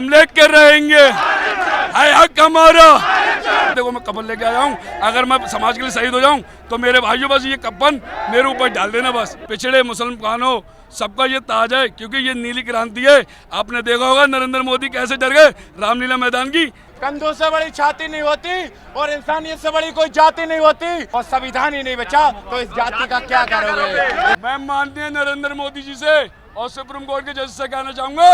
हम लेके रहेंगे, है हक हमारा। देखो मैं कफन लेके आया हूँ, अगर मैं समाज के लिए शहीद हो जाऊँ तो मेरे भाइयों बस ये कफन मेरे ऊपर डाल देना बस। पिछड़े मुसलमानों सबका ये ताज है, क्योंकि ये नीली क्रांति है। आपने देखा होगा नरेंद्र मोदी कैसे डर गए रामलीला मैदान की। कंधों से बड़ी छाती नहीं होती और इंसानियत से बड़ी कोई जाति नहीं होती, और संविधान ही नहीं बचा तो इस जाति का क्या करोगे। मैं माननीय नरेंद्र मोदी जी से और सुप्रीम कोर्ट के जज से कहना चाहूंगा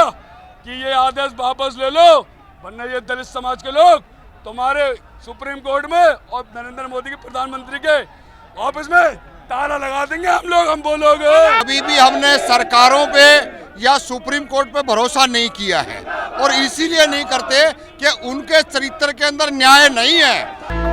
कि ये आदेश वापस ले लो, वरना ये दलित समाज के लोग तुम्हारे सुप्रीम कोर्ट में और नरेंद्र मोदी के प्रधानमंत्री के ऑफिस में ताला लगा देंगे हम वो लोग। अभी भी हमने सरकारों पे या सुप्रीम कोर्ट पे भरोसा नहीं किया है, और इसीलिए नहीं करते कि उनके चरित्र के अंदर न्याय नहीं है।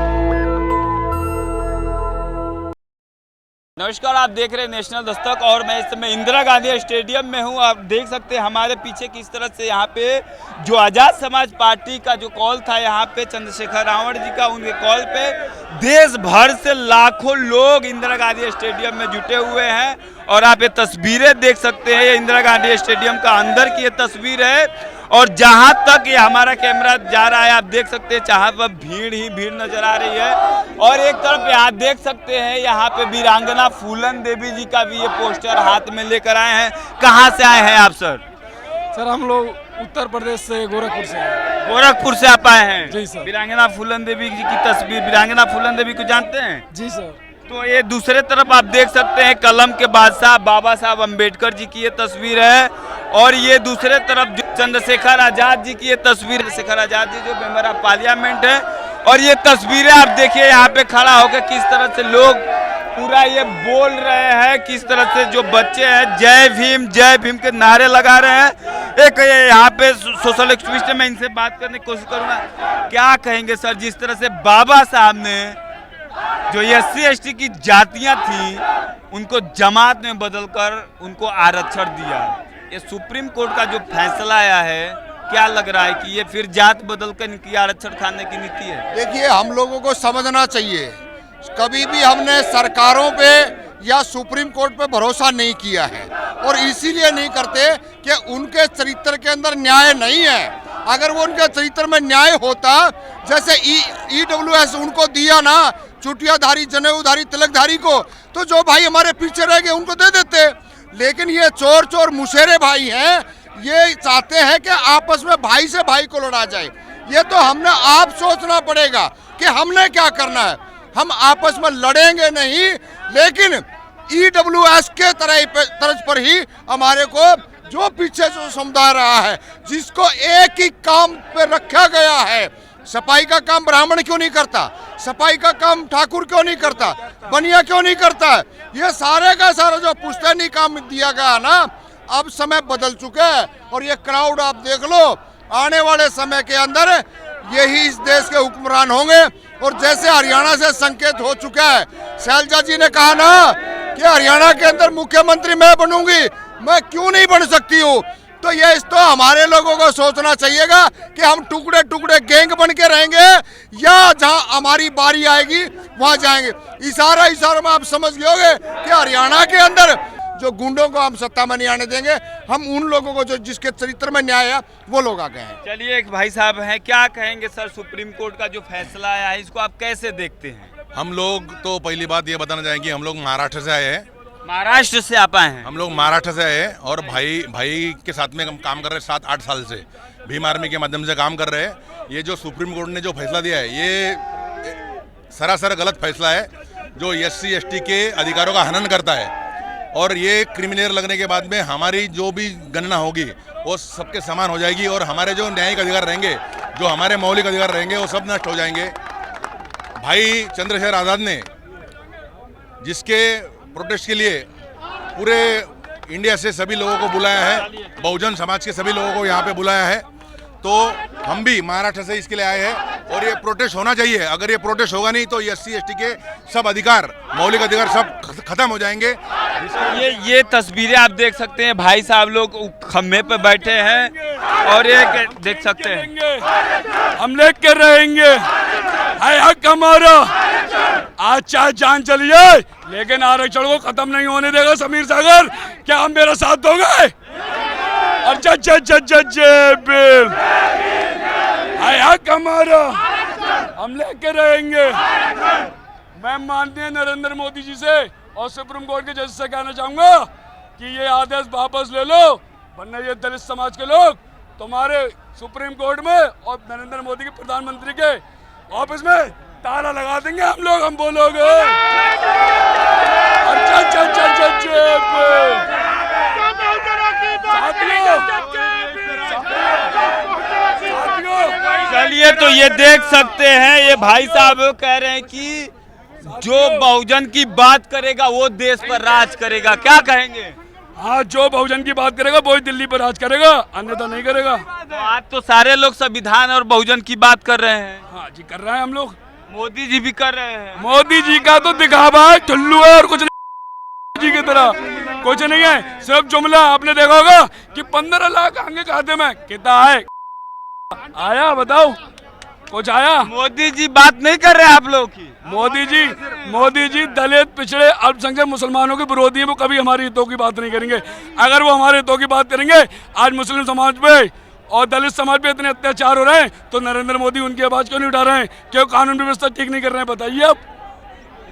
नमस्कार, आप देख रहे हैं नेशनल दस्तक और मैं इस समय इंदिरा गांधी स्टेडियम में हूं। आप देख सकते हैं हमारे पीछे किस तरह से यहाँ पे जो आज़ाद समाज पार्टी का जो कॉल था, यहाँ पे चंद्रशेखर रावण जी का, उनके कॉल पे देश भर से लाखों लोग इंदिरा गांधी स्टेडियम में जुटे हुए हैं। और आप ये तस्वीरें देख सकते हैं, ये इंदिरा गांधी स्टेडियम का अंदर की ये तस्वीर है, और जहां तक ये हमारा कैमरा जा रहा है आप देख सकते हैं जहां पर भीड़ ही भीड़ नजर आ रही है। और एक तरफ यहाँ देख सकते हैं यहाँ पे वीरांगना फूलन देवी जी का भी ये पोस्टर हाथ में लेकर आए हैं। कहाँ से आए हैं आप सर? सर हम लोग उत्तर प्रदेश से गोरखपुर से हैं। गोरखपुर से आप आए हैं? जी सर। वीरांगना फूलन देवी जी की तस्वीर, वीरांगना फूलन देवी को जानते हैं? जी सर। तो ये दूसरे तरफ आप देख सकते हैं कलम के बादशाह बाबा साहब अम्बेडकर जी की ये तस्वीर है, और ये दूसरे तरफ चंद्रशेखर आजाद जी की ये तस्वीर, चंद्रशेखर आजाद जी जो मेंबर ऑफ पार्लियामेंट है। और ये तस्वीरें आप देखिए यहाँ पे खड़ा होकर किस तरह से लोग पूरा ये बोल रहे हैं, किस तरह से जो बच्चे हैं जय भीम के नारे लगा रहे हैं। एक यहाँ पे सोशल एक्टिविस्ट है, मैं इनसे बात करने की कोशिश करूंगा। क्या कहेंगे सर, जिस तरह से बाबा साहब ने जो SC ST की जातियां थी उनको जमात में बदलकर उनको आरक्षण दिया, ये सुप्रीम कोर्ट का जो फैसला आया है, क्या लग रहा है कि ये फिर जात बदलकर इनकी आरक्षण खाने की नीति है? देखिए, हम लोगों को समझना चाहिए, कभी भी हमने सरकारों पे या सुप्रीम कोर्ट पे भरोसा नहीं किया है, और इसीलिए नहीं करते कि उनके चरित्र के अंदर न्याय नहीं है। अगर वो उनके चरित्र में न्याय होता, जैसे EWS उनको दिया ना, चुटियाधारी जनेऊधारी तिलकधारी को, तो जो भाई हमारे पीछे रह गए उनको दे देते। लेकिन ये चोर मुशेरे भाई हैं, ये चाहते हैं कि आपस में भाई से भाई को लड़ा जाए। ये तो हमने आप सोचना पड़ेगा कि हमने क्या करना है। हम आपस में लड़ेंगे नहीं, लेकिन EWS के तर्ज पर ही हमारे को जो पीछे जो समुदाय रहा है, जिसको एक ही काम पे रखा गया है, सफाई का काम ब्राह्मण क्यों नहीं करता, सफाई का काम ठाकुर क्यों नहीं करता, बनिया क्यों नहीं करता है, ये सारे का सारा जो पुश्तैनी काम दिया गया ना, अब समय बदल चुका है। और ये क्राउड आप देख लो, आने वाले समय के अंदर यही इस देश के हुक्मरान होंगे। और जैसे हरियाणा से संकेत हो चुका है, शैलजा जी ने कहा ना कि हरियाणा के अंदर मुख्यमंत्री मैं बनूंगी, मैं क्यों नहीं बन सकती हूँ। तो ये इस तो हमारे लोगों को सोचना चाहिएगा कि हम टुकड़े टुकड़े गैंग बन के रहेंगे या जहां हमारी बारी आएगी वहां जाएंगे। इशारों में आप समझ गए होंगे कि हरियाणा के अंदर जो गुंडों को हम सत्ता में नहीं आने देंगे, हम उन लोगों को जो जिसके चरित्र में न्याय है वो लोग आ गए हैं। चलिए, एक भाई साहब हैं, क्या कहेंगे सर, सुप्रीम कोर्ट का जो फैसला आया है इसको आप कैसे देखते हैं? हम लोग तो पहली बात ये बताना चाहेंगे, हम लोग महाराष्ट्र से आए हैं। महाराष्ट्र से आप आए हैं? हम लोग महाराष्ट्र से आए हैं, और भाई के साथ में हम काम कर रहे हैं 7-8 साल से, भीम आर्मी के माध्यम से काम कर रहे हैं। ये जो सुप्रीम कोर्ट ने जो फैसला दिया है, ये सरासर गलत फैसला है, जो SC ST के अधिकारों का हनन करता है। और ये क्रिमिनल लगने के बाद में हमारी जो भी गणना होगी वो सबके समान हो जाएगी, और हमारे जो न्यायिक अधिकार रहेंगे, जो हमारे मौलिक अधिकार रहेंगे, वो सब नष्ट हो जाएंगे। भाई चंद्रशेखर आज़ाद ने जिसके प्रोटेस्ट के लिए पूरे इंडिया से सभी लोगों को बुलाया है, बहुजन समाज के सभी लोगों को यहाँ पे बुलाया है, तो हम भी महाराष्ट्र से इसके लिए आए हैं। और ये प्रोटेस्ट होना चाहिए, अगर ये प्रोटेस्ट होगा नहीं तो SC ST के सब अधिकार, मौलिक अधिकार सब खत्म हो जाएंगे। ये तस्वीरें आप देख सकते हैं, भाई साहब लोग खम्भे पे बैठे हैं, और ये देख सकते हैं हम लेके रहेंगे, है हक हमारा। आज चाहे जान चली जाए, लेकिन आरक्षण को खत्म नहीं होने देगा। समीर सागर, क्या हम मेरा साथ दोगे? अच्छा बिल हाय हक हमारा हम लेके रहेंगे। मैं माननीय नरेंद्र मोदी जी से और सुप्रीम कोर्ट के जज से कहना चाहूंगा कि ये आदेश वापस ले लो, वरना ये दलित समाज के लोग तुम्हारे सुप्रीम कोर्ट में और नरेंद्र मोदी के प्रधानमंत्री के ऑफिस में ताला लगा देंगे हम बोलोगे। चलिए, तो ये देख सकते हैं, ये भाई साहब कह रहे हैं कि जो बहुजन की बात करेगा वो देश पर राज करेगा। क्या कहेंगे? हाँ, जो बहुजन की बात करेगा वही दिल्ली पर राज करेगा, अन्यथा नहीं करेगा। तो आज तो सारे लोग संविधान और बहुजन की बात कर रहे हैं। हाँ जी, कर रहे हैं हम लोग। मोदी जी भी कर रहे हैं। मोदी जी का तो दिखावा है, ठुल्लू है और कुछ नहीं जी की तरह कुछ नहीं है, सिर्फ जुमला। आपने देखा होगा कि 15 लाख आएंगे खाते में, कितना है आया बताओ? कुछ आया? मोदी जी बात नहीं कर रहे हैं आप लोगों की। मोदी जी दलित, पिछड़े, अल्पसंख्यक मुसलमानों के विरोधी हैं। वो कभी हमारे हितों की बात नहीं करेंगे। अगर वो हमारे हितों की बात करेंगे, आज मुस्लिम समाज पे और दलित समाज पे इतने अत्याचार हो रहे हैं, तो नरेंद्र मोदी उनकी आवाज क्यों नहीं उठा रहे हैं? क्यों कानून व्यवस्था ठीक नहीं कर रहे हैं? बताइए आप।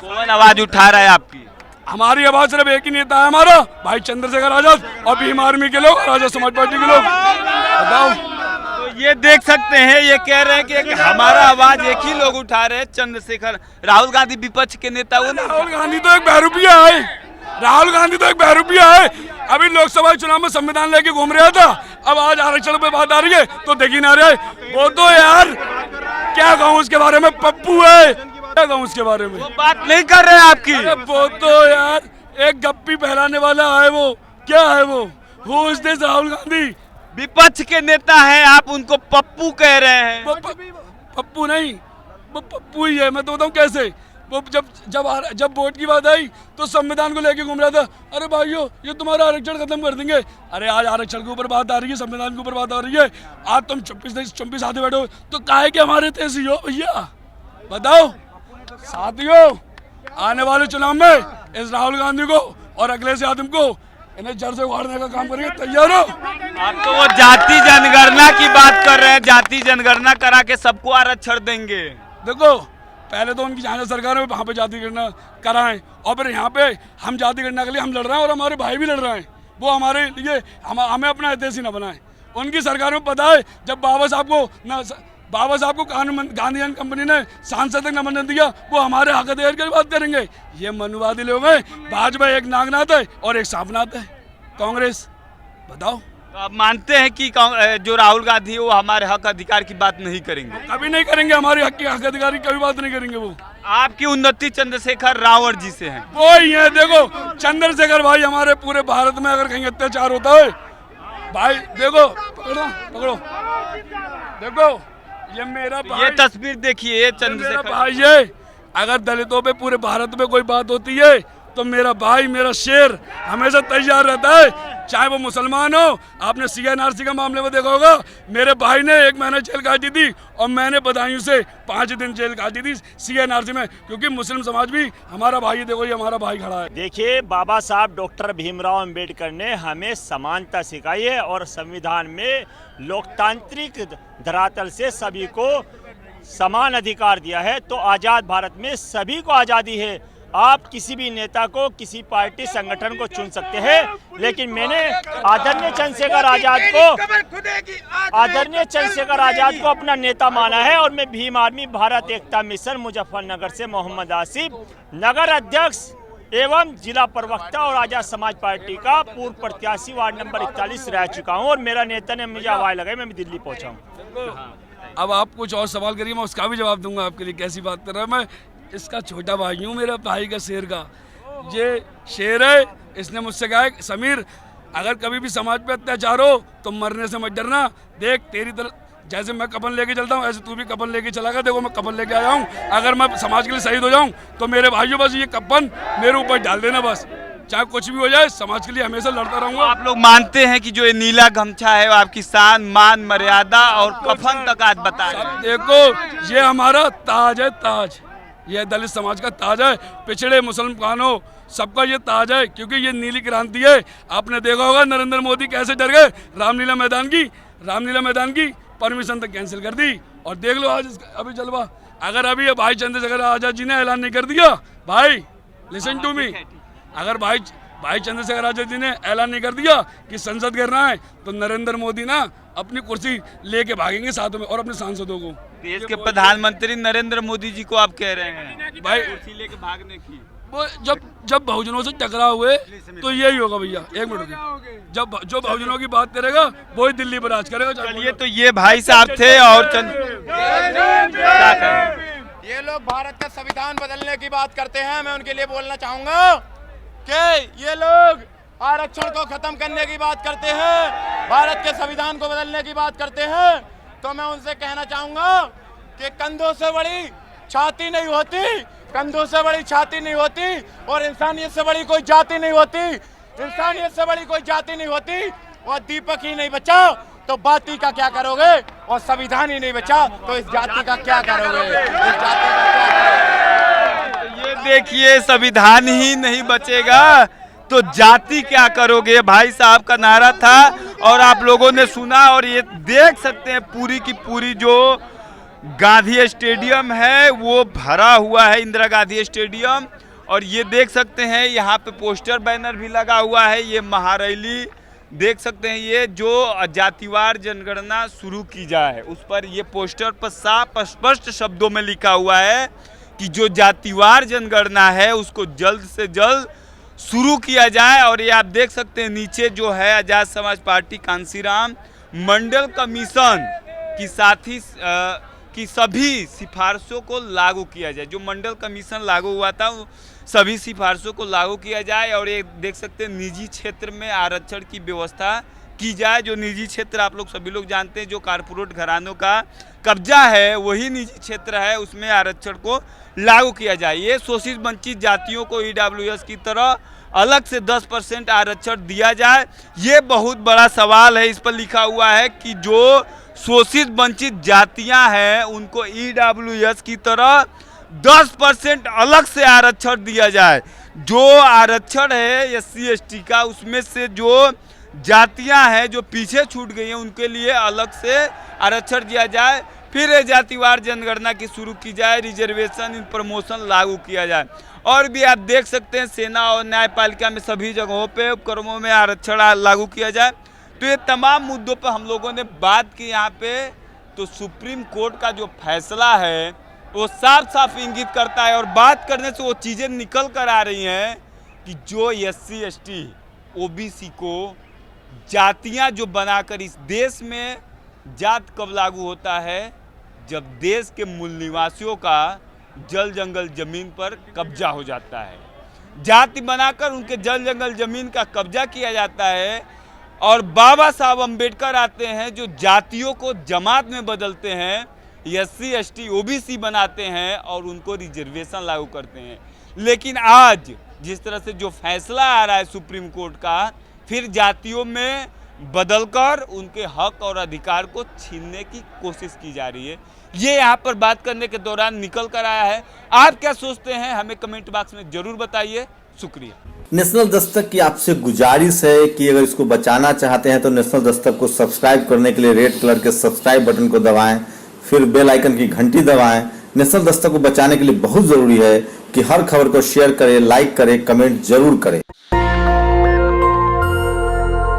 कौन आवाज उठा रहा है आपकी? हमारी आवाज सिर्फ एक ही नेता है, हमारा भाई चंद्रशेखर आजाद और भीम आर्मी के लोग, राजा समाज पार्टी के लोग। बताओ। तो ये देख सकते हैं, ये कह रहे हैं कि हमारा आवाज एक ही लोग उठा रहे हैं, चंद्रशेखर। राहुल गांधी विपक्ष के नेता वो नहीं। राहुल गांधी तो एक बहरूपिया है। अभी लोकसभा चुनाव में संविधान लेके घूम रहा था, अब आज आरक्षण पे बात आ रही है तो देख ही ना रहे। वो तो यार क्या कहूँ उसके बारे में, पप्पू है, क्या कहूँ उसके बारे में? वो बात नहीं कर रहे हैं आपकी। वो तो यार एक गप्पी फैलाने वाला है। वो क्या है? वो इस देश राहुल गांधी विपक्ष के नेता हैं, आप उनको पप्पू कह रहे हैं। पप्पू नहीं, वो पप्पू ही है। मैं तो बताऊँ कैसे। वो जब वोट की बात आई तो संविधान को लेके घूम रहा था। अरे भाइयों, ये तुम्हारा आरक्षण खत्म कर देंगे। अरे आज आरक्षण के ऊपर बात आ रही है, संविधान के ऊपर बात आ रही है। आज तुम 24 आते बैठो तो काहे के हमारे तेजी हो भैया? बताओ साथियों, आने वाले चुनाव में इस राहुल गांधी को और अखिलेश यादव को इन्हें जड़ से उखाड़ने का काम करेंगे। तैयार हो? आप तो वो जाति जनगणना की बात कर रहे हैं। जाति जनगणना करा के सबको आरक्षण देंगे। देखो, पहले तो उनकी जहाँ सरकार है वहाँ पे जाति गणना कराएं, और फिर यहाँ पे हम जाति गणना के लिए हम लड़ रहे हैं और हमारे भाई भी लड़ रहे हैं। वो हमारे लिए हमें अपना हितैषी न बनाए। उनकी सरकार में पता है, जब बाबा साहब को गांधीयन कंपनी ने सांसद तक न दिया, वो हमारे हक अधिकार की बात करेंगे। ये मनुवादी लोग हैं। भाजपा एक नागनाथ है और एक सांपनाथ है, कांग्रेस। बताओ। तो आप मानते हैं कि जो राहुल गांधी है वो हमारे हक अधिकार की बात नहीं करेंगे? कभी नहीं करेंगे, हमारे हक अधिकार की कभी बात नहीं करेंगे। वो आपकी उन्नति चंद्रशेखर रावण जी से है। वो ही है। देखो, चंद्रशेखर भाई, हमारे पूरे भारत में अगर कहीं अत्याचार होता है भाई, देखो पकड़ो, देखो ये मेरा भाई, ये तस्वीर देखिए, ये चंद्रशेखर भाई है। अगर दलितों पे पूरे भारत में कोई बात होती है तो मेरा भाई, मेरा शेर हमेशा तैयार रहता है, चाहे वो मुसलमान हो। आपने CNRC का मामले में देखा होगा, मेरे भाई ने 1 महीना जेल काटी थी और मैंने बदायूं से 5 दिन जेल काटी थी CNRC में, क्योंकि मुस्लिम समाज भी हमारा भाई है। देखो, ये हमारा भाई खड़ा है। देखिए, बाबा साहब डॉक्टर भीमराव अंबेडकर ने हमें समानता सिखाई है और संविधान में लोकतांत्रिक धरातल से सभी को समान अधिकार दिया है। तो आज़ाद भारत में सभी को आज़ादी है। आप किसी भी नेता को, किसी पार्टी संगठन को चुन सकते हैं, लेकिन मैंने आदरणीय चंद्रशेखर आजाद को अपना नेता माना है और मैं भीम आर्मी भारत एकता मिशन मुजफ्फरनगर से मोहम्मद आसिफ, नगर अध्यक्ष एवं जिला प्रवक्ता और आजाद समाज पार्टी का पूर्व प्रत्याशी वार्ड नंबर 41 रह चुका हूं। और मेरा नेता ने मुझे आवाज लगाई, मैं दिल्ली पहुंचा हूं। अब आप कुछ और सवाल करिए, मैं उसका भी जवाब दूंगा आपके लिए। कैसी बात कर रहा है? मैं इसका छोटा भाई हूँ, मेरे भाई का शेर का। ये शेर है, इसने मुझसे कहा है, समीर अगर कभी भी समाज पे अत्याचार हो तो मरने से मत डरना। देख, तेरी तरह जैसे मैं कफन लेके चलता हूँ, ऐसे तू भी कफन लेके चला गया। देखो, मैं कफन लेके आया हूँ। अगर मैं समाज के लिए शहीद हो जाऊँ तो मेरे भाइयों, बस ये कफन मेरे ऊपर डाल देना, बस चाहे कुछ भी हो जाए, समाज के लिए हमेशा लड़ता रहूंगा। आप लोग मानते हैं कि जो ये नीला गमछा है वो आपकी शान, मान, मर्यादा और कफन तक आज बता रहे हैं? देखो, ये हमारा ताज है, ताज। यह दलित समाज का ताज है, पिछड़े मुसलमानों सबका ये ताज है, क्योंकि ये नीली क्रांति है। आपने देखा होगा नरेंद्र मोदी कैसे डर गए रामलीला मैदान की परमिशन तक कैंसिल कर दी। और देख लो आज अभी जलवा, अगर अभी भाई चंद्रशेखर आजाद जी ने ऐलान नहीं कर दिया, भाई लिसन टू मी, अगर भाई चंद्रशेखर आजाद जी ने ऐलान नहीं कर दिया कि संसद घेरना है, तो नरेंद्र मोदी ना अपनी कुर्सी लेके भागेंगे साथ में और अपने सांसदों को। देश के प्रधानमंत्री नरेंद्र मोदी जी को आप कह रहे हैं भाई कुर्सी लेके भागने की? वो जब बहुजनों से टकराव हुए तो यही होगा भैया। एक मिनट, जब जो बहुजनों की बात करेगा वही दिल्ली पर राज करेगा। चलिए, तो ये भाई साहब थे और ये लोग भारत का संविधान बदलने की बात करते हैं। मैं उनके लिए बोलना चाहूंगा कि ये लोग आरक्षण को खत्म करने की बात करते हैं, भारत के संविधान को बदलने की बात करते हैं। तो मैं उनसे कहना चाहूंगा कि कंधों से बड़ी छाती नहीं होती, कंधों से बड़ी छाती नहीं होती, और इंसानियत से बड़ी कोई जाति नहीं होती, इंसानियत से बड़ी कोई जाति नहीं होती। और दीपक ही नहीं बचा तो बाती का क्या करोगे, और संविधान ही नहीं बचा तो इस जाति का क्या करोगे, इस जाति का क्या करोगे। ये देखिए, संविधान ही नहीं बचेगा तो जाति क्या करोगे, भाई साहब का नारा था और आप लोगों ने सुना। और ये देख सकते हैं पूरी की पूरी जो गांधी स्टेडियम है वो भरा हुआ है, इंदिरा गांधी स्टेडियम। और ये देख सकते हैं यहाँ पे पोस्टर बैनर भी लगा हुआ है। ये महारैली देख सकते हैं, ये जो जातिवार जनगणना शुरू की जाए उस पर ये पोस्टर पर साफ स्पष्ट शब्दों में लिखा हुआ है कि जो जातिवार जनगणना है उसको जल्द से जल्द शुरू किया जाए। और ये आप देख सकते हैं नीचे जो है आजाद समाज पार्टी कांसीराम मंडल कमीशन की साथ ही की सभी सिफारिशों को लागू किया जाए। जो मंडल कमीशन लागू हुआ था सभी सिफारिशों को लागू किया जाए। और ये देख सकते हैं निजी क्षेत्र में आरक्षण की व्यवस्था की जाए। जो निजी क्षेत्र आप लोग सभी लोग जानते हैं जो कारपोरेट घरानों का कब्जा है वही निजी क्षेत्र है, उसमें आरक्षण को लागू किया जाए। ये शोषित वंचित जातियों को ईडब्ल्यूएस की तरह अलग से 10% आरक्षण दिया जाए। ये बहुत बड़ा सवाल है। इस पर लिखा हुआ है कि जो शोषित वंचित जातियां हैं उनको ईडब्ल्यूएस की तरह 10% अलग से आरक्षण दिया जाए। जो आरक्षण है SC ST का उसमें से जो जातियां हैं जो पीछे छूट गई हैं उनके लिए अलग से आरक्षण दिया जाए। फिर जातिवार जनगणना की शुरू की जाए, रिजर्वेशन इन प्रमोशन लागू किया जाए। और भी आप देख सकते हैं सेना और न्यायपालिका में सभी जगहों पे उपक्रमों में आरक्षण लागू किया जाए। तो ये तमाम मुद्दों पर हम लोगों ने बात की यहाँ पे। तो सुप्रीम कोर्ट का जो फैसला है वो साफ साफ इंगित करता है और बात करने से वो चीज़ें निकल कर आ रही हैं कि जो SC ST OBC को जातियां जो बनाकर इस देश में जात कब लागू होता है जब देश के मूल निवासियों का जल जंगल जमीन पर कब्जा हो जाता है। जाति बनाकर उनके जल जंगल जमीन का कब्जा किया जाता है और बाबा साहब अम्बेडकर आते हैं जो जातियों को जमात में बदलते हैं, SC ST OBC बनाते हैं और उनको रिजर्वेशन लागू करते हैं। लेकिन आज जिस तरह से जो फैसला आ रहा है सुप्रीम कोर्ट का, फिर जातियों में बदलकर उनके हक और अधिकार को छीनने की कोशिश की जा रही है। ये यहाँ पर बात करने के दौरान निकल कर आया है। आप क्या सोचते हैं हमें कमेंट बॉक्स में जरूर बताइए। शुक्रिया। नेशनल दस्तक की आपसे गुजारिश है कि अगर इसको बचाना चाहते हैं तो नेशनल दस्तक को सब्सक्राइब करने के लिए रेड कलर के सब्सक्राइब बटन को दबाएं, फिर बेल आइकन की घंटी दबाएं। नेशनल दस्तक को बचाने के लिए बहुत जरूरी है कि हर खबर को शेयर करें, लाइक करें, कमेंट जरूर करें।